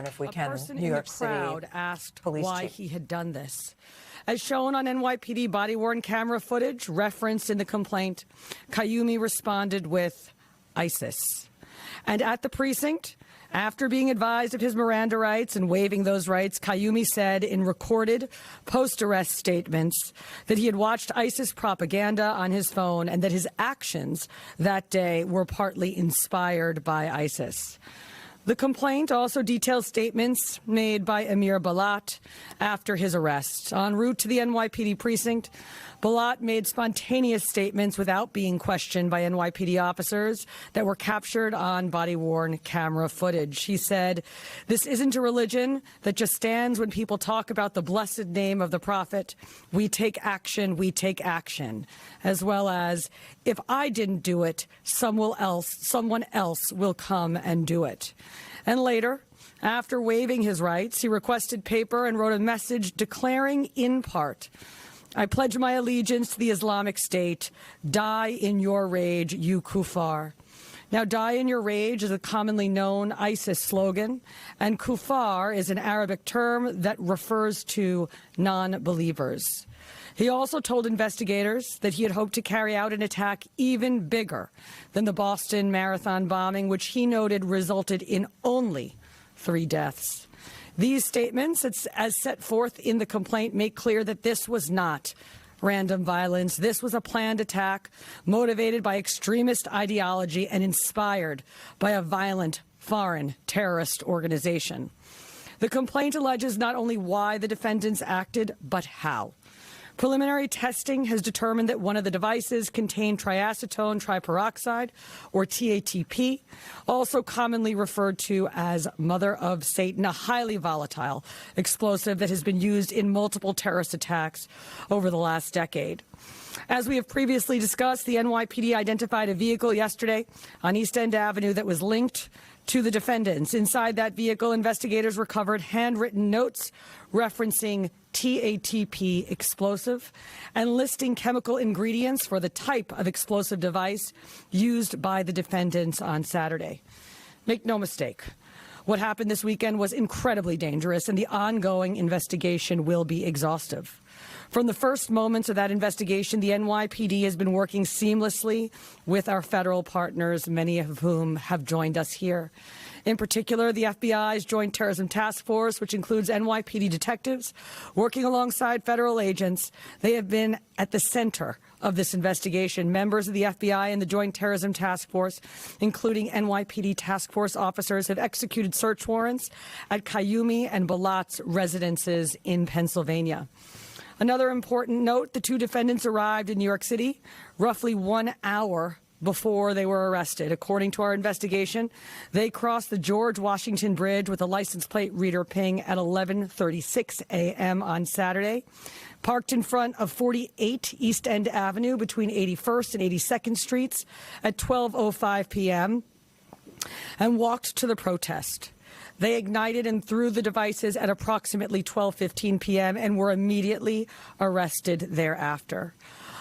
If we a can, person New in York the City crowd asked police why chief. he had done this. As shown on NYPD body-worn camera footage referenced in the complaint, Kayumi responded with ISIS. And at the precinct, after being advised of his Miranda rights and waiving those rights, Kayumi said in recorded post-arrest statements that he had watched ISIS propaganda on his phone and that his actions that day were partly inspired by ISIS. The complaint also details statements made by Amir Balat after his arrest. En route to the NYPD precinct, Balat made spontaneous statements without being questioned by NYPD officers that were captured on body-worn camera footage. He said, "This isn't a religion that just stands when people talk about the blessed name of the prophet. We take action, as well as, if I didn't do it, someone else will come and do it." And later, after waiving his rights, he requested paper and wrote a message declaring in part, "I pledge my allegiance to the Islamic State. Die in your rage, you kuffar." Now, "die in your rage" is a commonly known ISIS slogan, and kuffar is an Arabic term that refers to non-believers. He also told investigators that he had hoped to carry out an attack even bigger than the Boston Marathon bombing, which he noted resulted in only 3 deaths. These statements, as set forth in the complaint, make clear that this was not random violence. This was a planned attack motivated by extremist ideology and inspired by a violent foreign terrorist organization. The complaint alleges not only why the defendants acted, but how. Preliminary testing has determined that one of the devices contained triacetone triperoxide, or TATP, also commonly referred to as Mother of Satan, a highly volatile explosive that has been used in multiple terrorist attacks over the last decade. As we have previously discussed, the NYPD identified a vehicle yesterday on East End Avenue that was linked to the defendants. Inside that vehicle, investigators recovered handwritten notes referencing TATP explosive and listing chemical ingredients for the type of explosive device used by the defendants on Saturday. Make no mistake, what happened this weekend was incredibly dangerous, and the ongoing investigation will be exhaustive. From the first moments of that investigation, the NYPD has been working seamlessly with our federal partners, many of whom have joined us here. In particular, the FBI's Joint Terrorism Task Force, which includes NYPD detectives working alongside federal agents. They have been at the center of this investigation. Members of the FBI and the Joint Terrorism Task Force, including NYPD task force officers, have executed search warrants at Kayumi and Balat's residences in Pennsylvania. Another important note, the 2 defendants arrived in New York City roughly 1 hour before they were arrested. According to our investigation, they crossed the George Washington Bridge with a license plate reader ping at 11:36 a.m. on Saturday, parked in front of 48 East End Avenue between 81st and 82nd Streets at 12:05 p.m., and walked to the protest. They ignited and threw the devices at approximately 12:15 p.m. and were immediately arrested thereafter.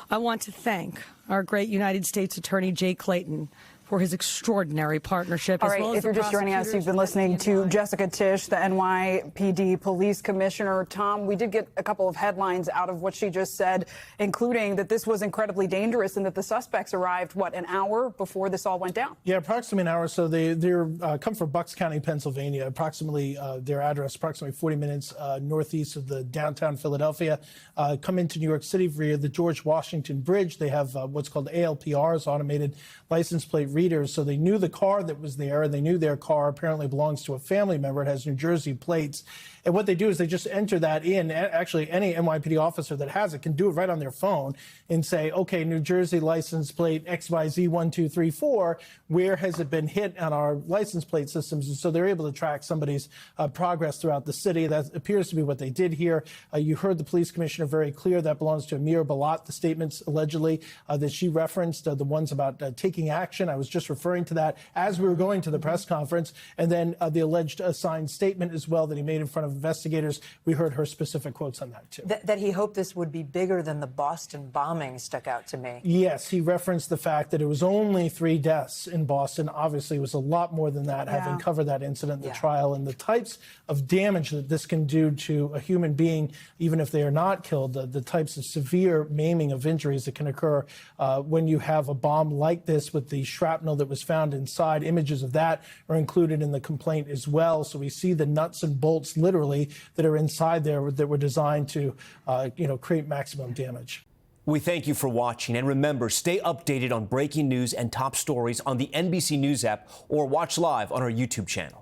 I want to thank our great United States Attorney Jay Clayton for his extraordinary partnership. All right, if you're just joining us, you've been listening to Jessica Tisch, the NYPD Police Commissioner. Tom, we did get a couple of headlines out of what she just said, including that this was incredibly dangerous and that the suspects arrived, what, an hour before this all went down? Yeah, approximately an hour. So they're come from Bucks County, Pennsylvania, approximately their address, approximately 40 minutes northeast of the downtown Philadelphia, come into New York City via the George Washington Bridge. They have what's called ALPRs, automated license plate readers. So they knew the car that was there, and they knew their car apparently belongs to a family member. It has New Jersey plates. And what they do is they just enter that in. Actually, any NYPD officer that has it can do it right on their phone and say, okay, New Jersey license plate XYZ1234, where has it been hit on our license plate systems? And so they're able to track somebody's progress throughout the city. That appears to be what they did here. You heard the police commissioner very clear. That belongs to Amir Balat, the statements allegedly that she referenced, the ones about taking action. I was just referring to that as we were going to the press conference. And then the alleged signed statement as well that he made in front of investigators. We heard her specific quotes on that, too. That he hoped this would be bigger than the Boston bombing stuck out to me. Yes, he referenced the fact that it was only 3 deaths in Boston. Obviously, it was a lot more than that, having covered that incident in the trial, and the types of damage that this can do to a human being, even if they are not killed, the types of severe maiming of injuries that can occur when you have a bomb like this with the shrapnel that was found inside. Images of that are included in the complaint as well. So we see the nuts and bolts, literally, that are inside there that were designed to, create maximum damage. We thank you for watching, and remember, stay updated on breaking news and top stories on the NBC News app or watch live on our YouTube channel.